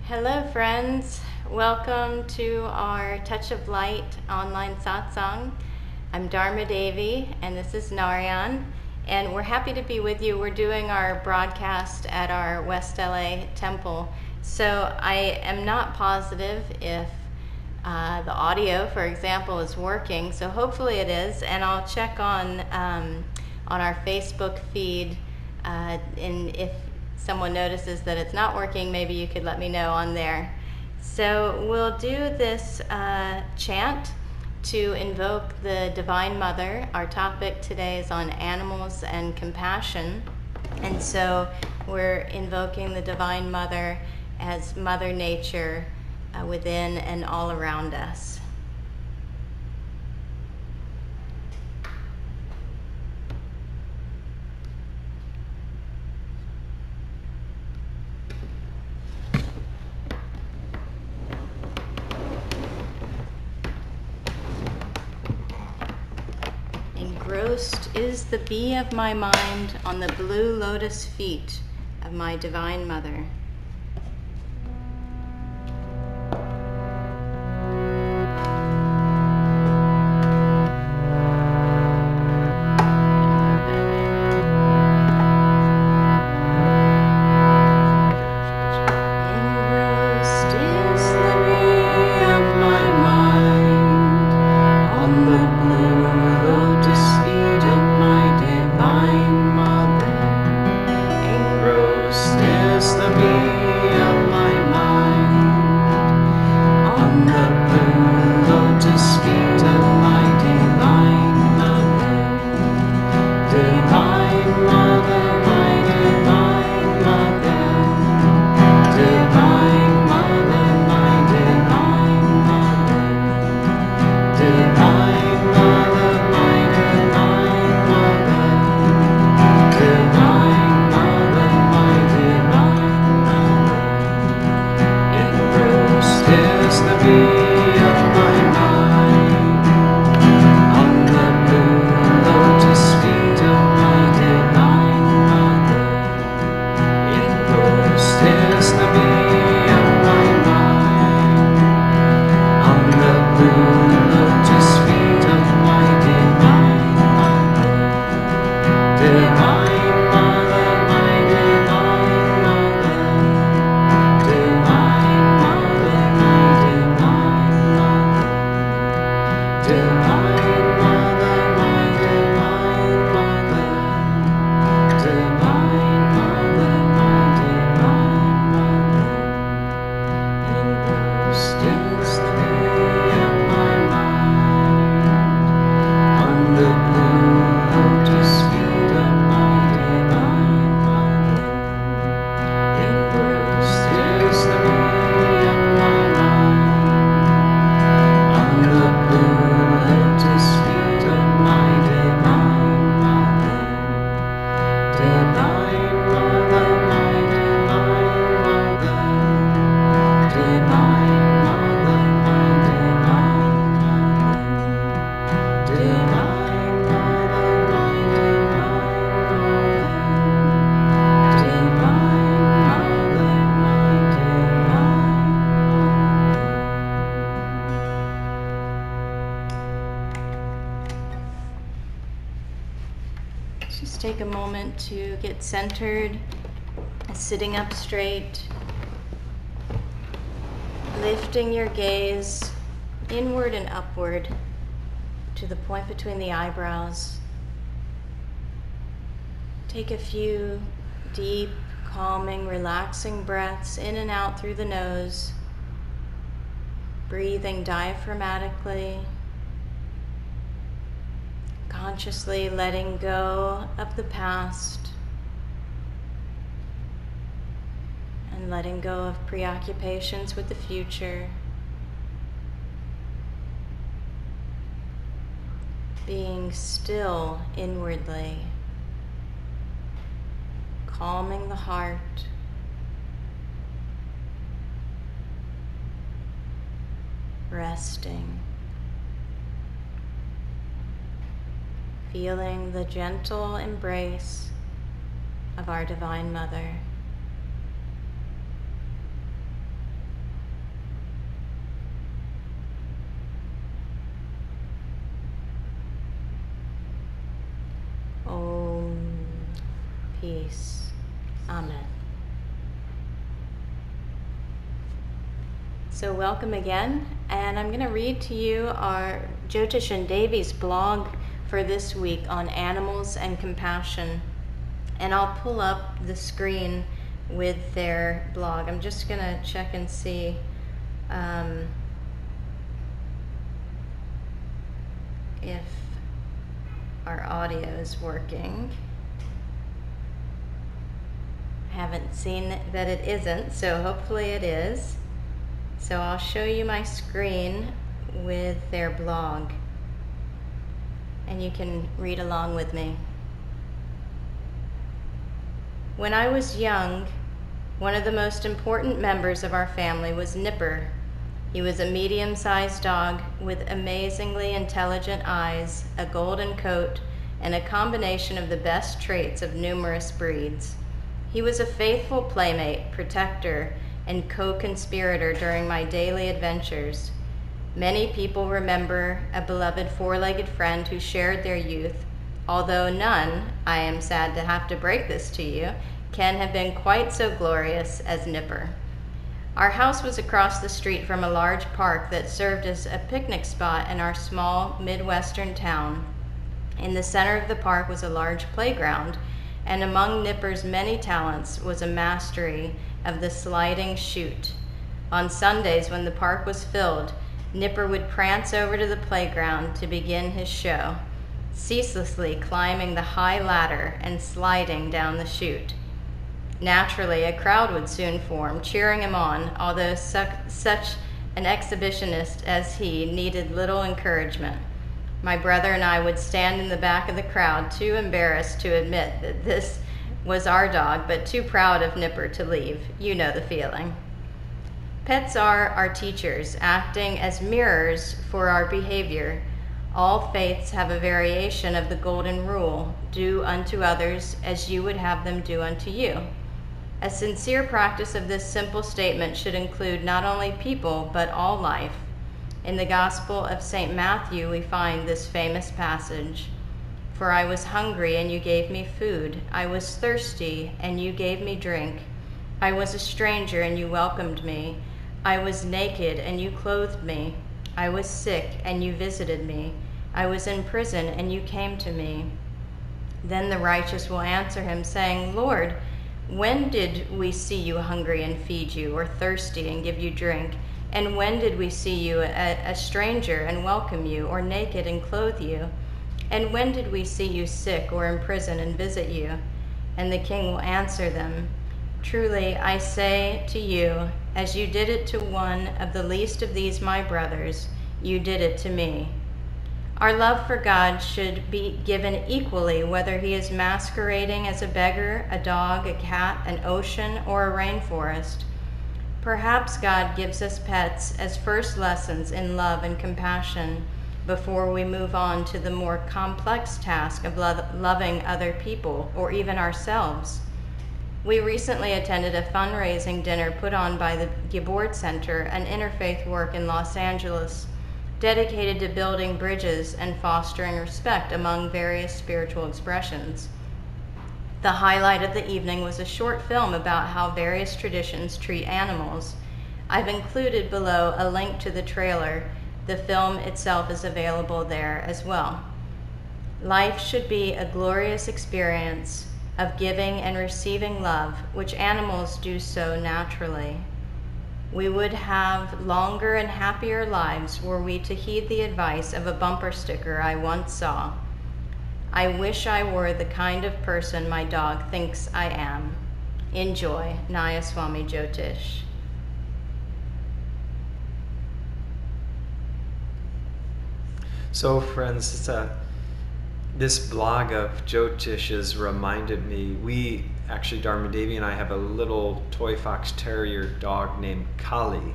Hello, friends. Welcome to our Touch of Light online satsang. I'm Dharma Devi, and this is Narayan, and we're happy to be with you. We're doing our broadcast at our West LA temple, so I am not positive if the audio, for example, is working. So hopefully it is, and I'll check on our Facebook feed, and if someone notices that it's not working, maybe you could let me know on there. So we'll do this chant to invoke the Divine Mother. Our topic today is on animals and compassion. And so we're invoking the Divine Mother as Mother Nature within and all around us. Engrossed is the bee of my mind on the blue lotus feet of my Divine Mother. Just take a moment to get centered, sitting up straight, lifting your gaze inward and upward to the point between the eyebrows. Take a few deep, calming, relaxing breaths in and out through the nose, breathing diaphragmatically, consciously letting go of the past and letting go of preoccupations with the future, being still inwardly, calming the heart, resting. Feeling the gentle embrace of our Divine Mother. peace. Amen. So welcome again, and I'm going to read to you our Jyotish and Devi's blog for this week on animals and compassion. And I'll pull up the screen with their blog. I'm just going to check and see if our audio is working. Haven't seen that it isn't, so hopefully it is. So I'll show you my screen with their blog, and you can read along with me. When I was young, one of the most important members of our family was Nipper. He was a medium-sized dog with amazingly intelligent eyes, a golden coat, and a combination of the best traits of numerous breeds. He was a faithful playmate, protector, and co-conspirator during my daily adventures. Many people remember a beloved four-legged friend who shared their youth, although none, I am sad to have to break this to you, can have been quite so glorious as Nipper. Our house was across the street from a large park that served as a picnic spot in our small Midwestern town. In the center of the park was a large playground, and among Nipper's many talents was a mastery of the sliding chute. On Sundays, when the park was filled, Nipper would prance over to the playground to begin his show, ceaselessly climbing the high ladder and sliding down the chute. Naturally, a crowd would soon form, cheering him on, although such an exhibitionist as he needed little encouragement. My brother and I would stand in the back of the crowd, too embarrassed to admit that this was our dog, but too proud of Nipper to leave. You know the feeling. Pets are our teachers, acting as mirrors for our behavior. All faiths have a variation of the golden rule, do unto others as you would have them do unto you. A sincere practice of this simple statement should include not only people, but all life. In the Gospel of St. Matthew, we find this famous passage. For I was hungry, and you gave me food. I was thirsty, and you gave me drink. I was a stranger, and you welcomed me. I was naked, and you clothed me. I was sick, and you visited me. I was in prison, and you came to me. Then the righteous will answer him, saying, Lord, when did we see you hungry and feed you, or thirsty and give you drink? And when did we see you a stranger and welcome you, or naked and clothe you? And when did we see you sick or in prison and visit you? And the king will answer them, Truly I say to you, as you did it to one of the least of these my brothers, you did it to me. Our love for God should be given equally, whether he is masquerading as a beggar, a dog, a cat, an ocean, or a rainforest. Perhaps God gives us pets as first lessons in love and compassion before we move on to the more complex task of loving other people or even ourselves. We recently attended a fundraising dinner put on by the Gibord Center, an interfaith work in Los Angeles, dedicated to building bridges and fostering respect among various spiritual expressions. The highlight of the evening was a short film about how various traditions treat animals. I've included below a link to the trailer. The film itself is available there as well. Life should be a glorious experience of giving and receiving love, which animals do so naturally. We would have longer and happier lives were we to heed the advice of a bumper sticker I once saw. I wish I were the kind of person my dog thinks I am. Enjoy, Nayaswami Jyotish. So friends, this blog of Jyotish's reminded me, we actually, Dharma Devi and I have a little toy fox terrier dog named Kali.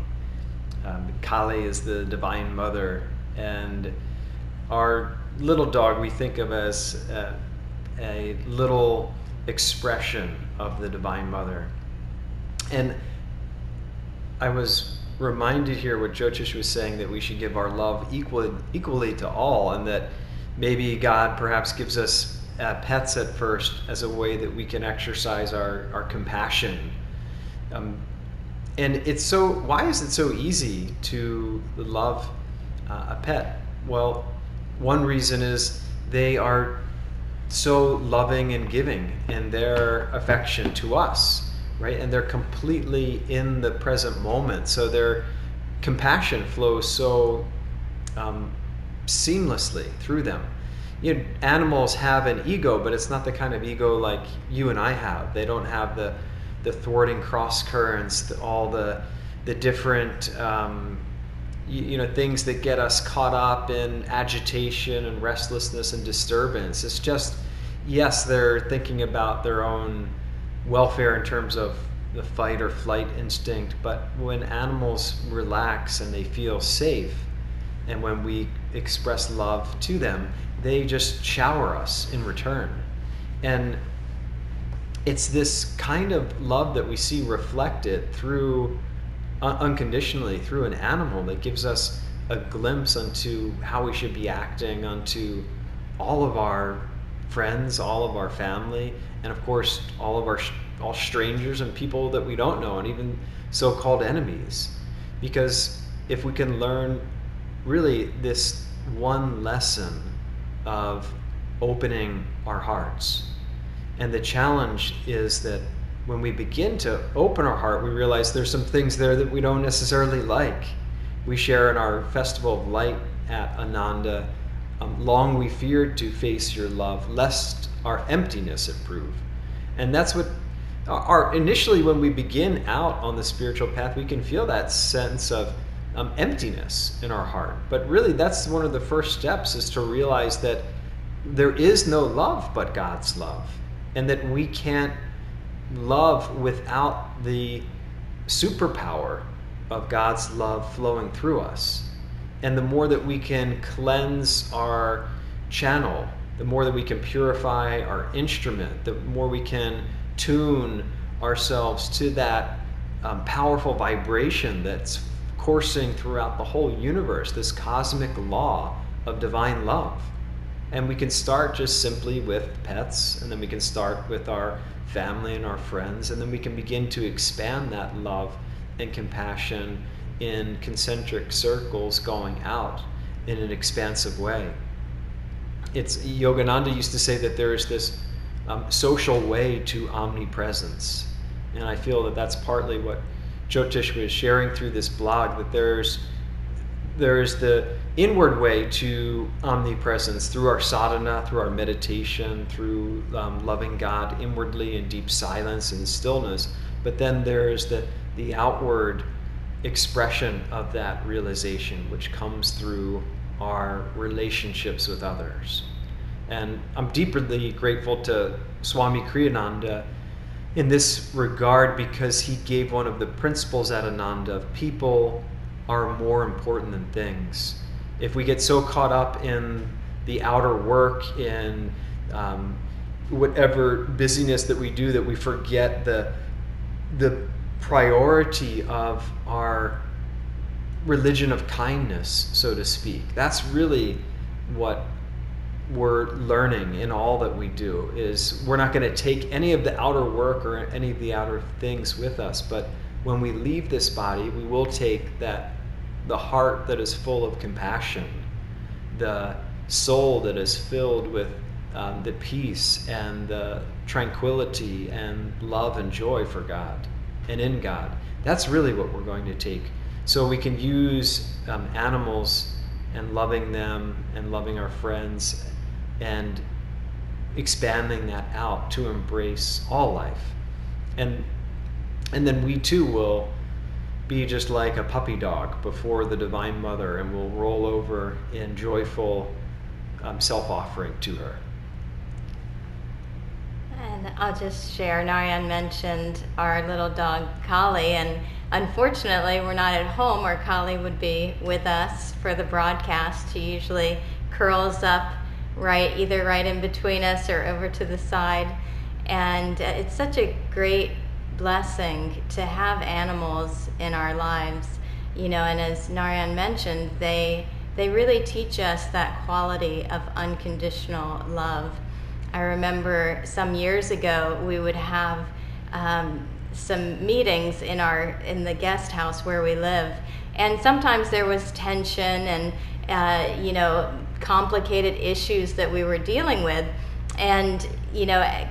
Kali is the Divine Mother, and our little dog we think of as a little expression of the Divine Mother. And I was reminded here what Jyotish was saying, that we should give our love equally to all, and that maybe God perhaps gives us pets at first as a way that we can exercise our compassion. And why is it so easy to love a pet? Well, one reason is they are so loving and giving in their affection to us, right? And they're completely in the present moment. So their compassion flows so seamlessly through them. Animals have an ego, but it's not the kind of ego like you and I have. They don't have the thwarting cross currents, all the different things that get us caught up in agitation and restlessness and disturbance. It's just, yes, they're thinking about their own welfare in terms of the fight or flight instinct, but when animals relax and they feel safe, and when we express love to them, they just shower us in return. And it's this kind of love that we see reflected through unconditionally through an animal that gives us a glimpse into how we should be acting unto all of our friends, all of our family, and of course all strangers and people that we don't know, and even so-called enemies. Because if we can learn really this one lesson of opening our hearts, and the challenge is that when we begin to open our heart, we realize there's some things there that we don't necessarily like. We share in our Festival of Light at Ananda, long we feared to face your love, lest our emptiness it prove. And that's what initially when we begin out on the spiritual path, we can feel that sense of emptiness in our heart. But really that's one of the first steps, is to realize that there is no love but God's love, and that we can't love without the superpower of God's love flowing through us. And the more that we can cleanse our channel, the more that we can purify our instrument, the more we can tune ourselves to that powerful vibration that's coursing throughout the whole universe, this cosmic law of divine love. And we can start just simply with pets, and then we can start with our family and our friends, and then we can begin to expand that love and compassion in concentric circles going out in an expansive way. Yogananda used to say that there is this social way to omnipresence, and I feel that that's partly what Jyotish was sharing through this blog, that there is the inward way to omnipresence through our sadhana, through our meditation, through loving God inwardly in deep silence and stillness. But then there's the outward expression of that realization, which comes through our relationships with others. And I'm deeply grateful to Swami Kriyananda in this regard, because he gave one of the principles at Ananda of people are more important than things. If we get so caught up in the outer work, in whatever busyness that we do, that we forget the priority of our religion of kindness, so to speak. That's really what we're learning in all that we do, is we're not going to take any of the outer work or any of the outer things with us, but when we leave this body, we will take the heart that is full of compassion, the soul that is filled with the peace and the tranquility and love and joy for God and in God. That's really what we're going to take. So we can use animals and loving them and loving our friends and expanding that out to embrace all life. And then we too will be just like a puppy dog before the Divine Mother, and we'll roll over in joyful self-offering to her. And I'll just share, Narayan mentioned our little dog Kali, and unfortunately we're not at home, or Kali would be with us for the broadcast. He usually curls up either right in between us or over to the side. And it's such a great blessing to have animals in our lives, and as Narayan mentioned, they really teach us that quality of unconditional love. I remember some years ago we would have some meetings in the guest house where we live, and sometimes there was tension and complicated issues that we were dealing with. And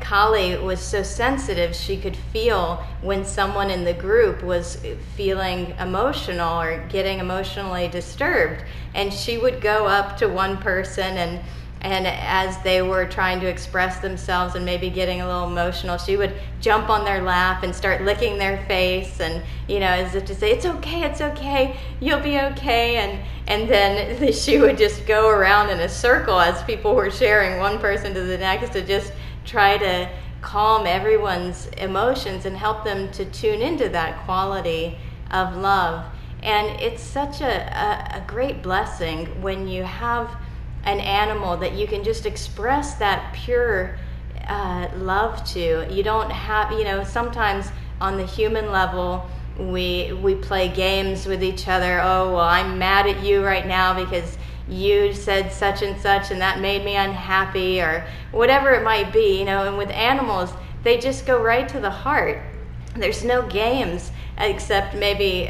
Kali was so sensitive, she could feel when someone in the group was feeling emotional or getting emotionally disturbed, and she would go up to one person and as they were trying to express themselves and maybe getting a little emotional, she would jump on their lap and start licking their face, and as if to say, it's okay, you'll be okay. And then she would just go around in a circle as people were sharing, one person to the next, to just try to calm everyone's emotions and help them to tune into that quality of love. And it's such a great blessing when you have an animal that you can just express that pure love to. You don't have, sometimes on the human level, we play games with each other. Oh, well, I'm mad at you right now because you said such and such and that made me unhappy, or whatever it might be, and with animals, they just go right to the heart. There's no games except maybe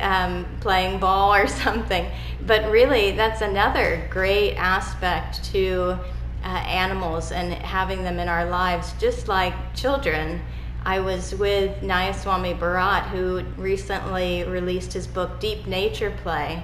playing ball or something. But really, that's another great aspect to animals and having them in our lives, just like children. I was with Nayaswami Bharat, who recently released his book, Deep Nature Play.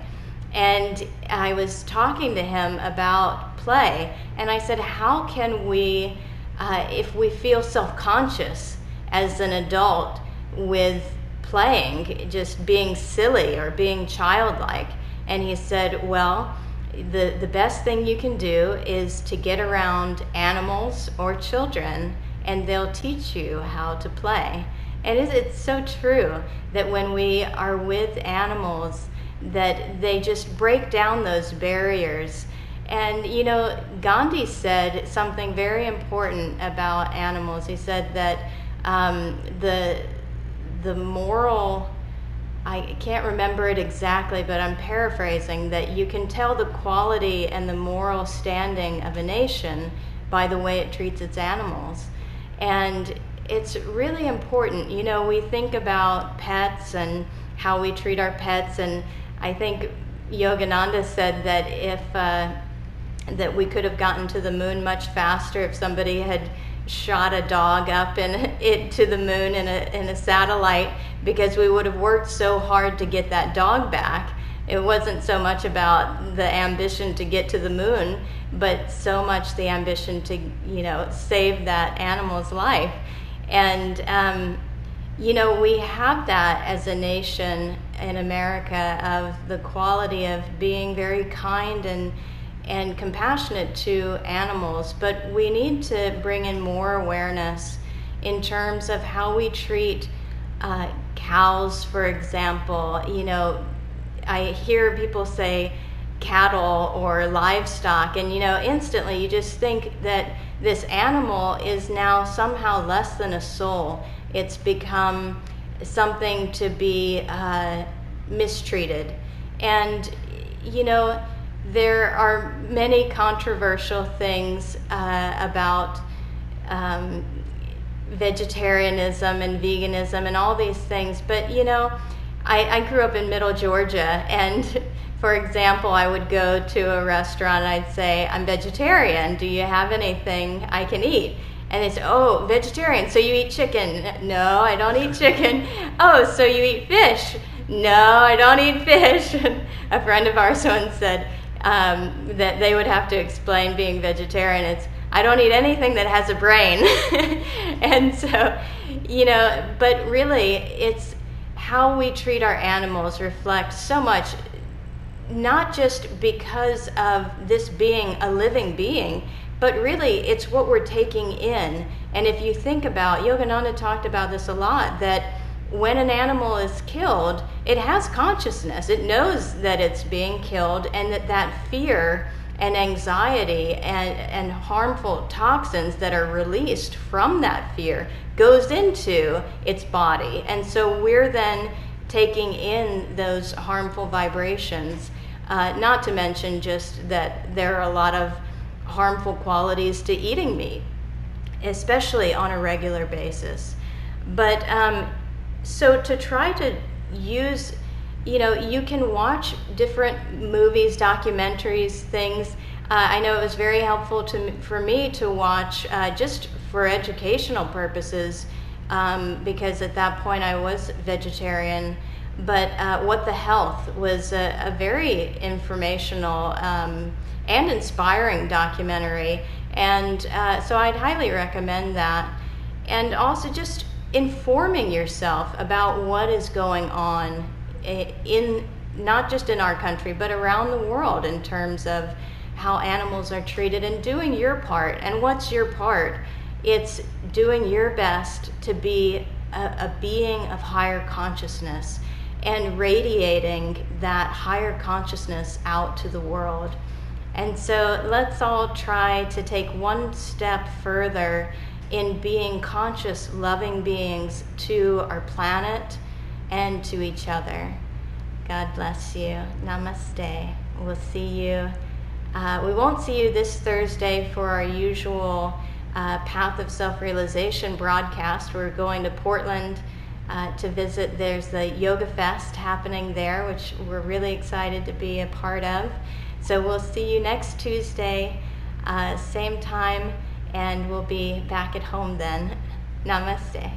And I was talking to him about play. And I said, how can we, if we feel self-conscious as an adult with playing, just being silly or being childlike? And he said, well, the best thing you can do is to get around animals or children, and they'll teach you how to play. And it's so true that when we are with animals, that they just break down those barriers. And Gandhi said something very important about animals. He said that the moral, I can't remember it exactly, but I'm paraphrasing, that you can tell the quality and the moral standing of a nation by the way it treats its animals. And it's really important. We think about pets and how we treat our pets, and I think Yogananda said that that we could have gotten to the moon much faster if somebody had shot a dog up to the moon in a satellite, because we would have worked so hard to get that dog back. It wasn't so much about the ambition to get to the moon, but so much the ambition to save that animal's life. And we have that as a nation in America, of the quality of being very kind and compassionate to animals, but we need to bring in more awareness in terms of how we treat cows, for example. I hear people say cattle or livestock, and instantly you just think that this animal is now somehow less than a soul. It's become something to be mistreated. And there are many controversial things about vegetarianism and veganism and all these things, but I grew up in Middle Georgia, and for example, I would go to a restaurant and I'd say, I'm vegetarian, do you have anything I can eat? And they say, oh, vegetarian, so you eat chicken? No, I don't eat chicken. Oh, so you eat fish? No, I don't eat fish. A friend of ours once said that they would have to explain being vegetarian. It's, I don't eat anything that has a brain. And so, but really, it's how we treat our animals reflects so much, not just because of this being a living being, but really it's what we're taking in. And if you think about, Yogananda talked about this a lot, that when an animal is killed, it has consciousness. It knows that it's being killed, and that fear and anxiety and harmful toxins that are released from that fear goes into its body. And so we're then taking in those harmful vibrations, not to mention just that there are a lot of harmful qualities to eating meat. especially on a regular basis. But so to try to use, you can watch different movies, documentaries, things. I know it was very helpful for me to watch just for educational purposes, because at that point I was vegetarian. But What the Health was a very informational and inspiring documentary. And so I'd highly recommend that. And also just informing yourself about what is going on in not just in our country, but around the world in terms of how animals are treated, and doing your part. And what's your part? It's doing your best to be a being of higher consciousness and radiating that higher consciousness out to the world. And so let's all try to take one step further in being conscious, loving beings to our planet and to each other. God bless you. Namaste. We'll see you. We won't see you this Thursday for our usual Path of Self-Realization broadcast. We're going to Portland to visit. There's the Yoga Fest happening there, which we're really excited to be a part of. So we'll see you next Tuesday, same time, and we'll be back at home then. Namaste.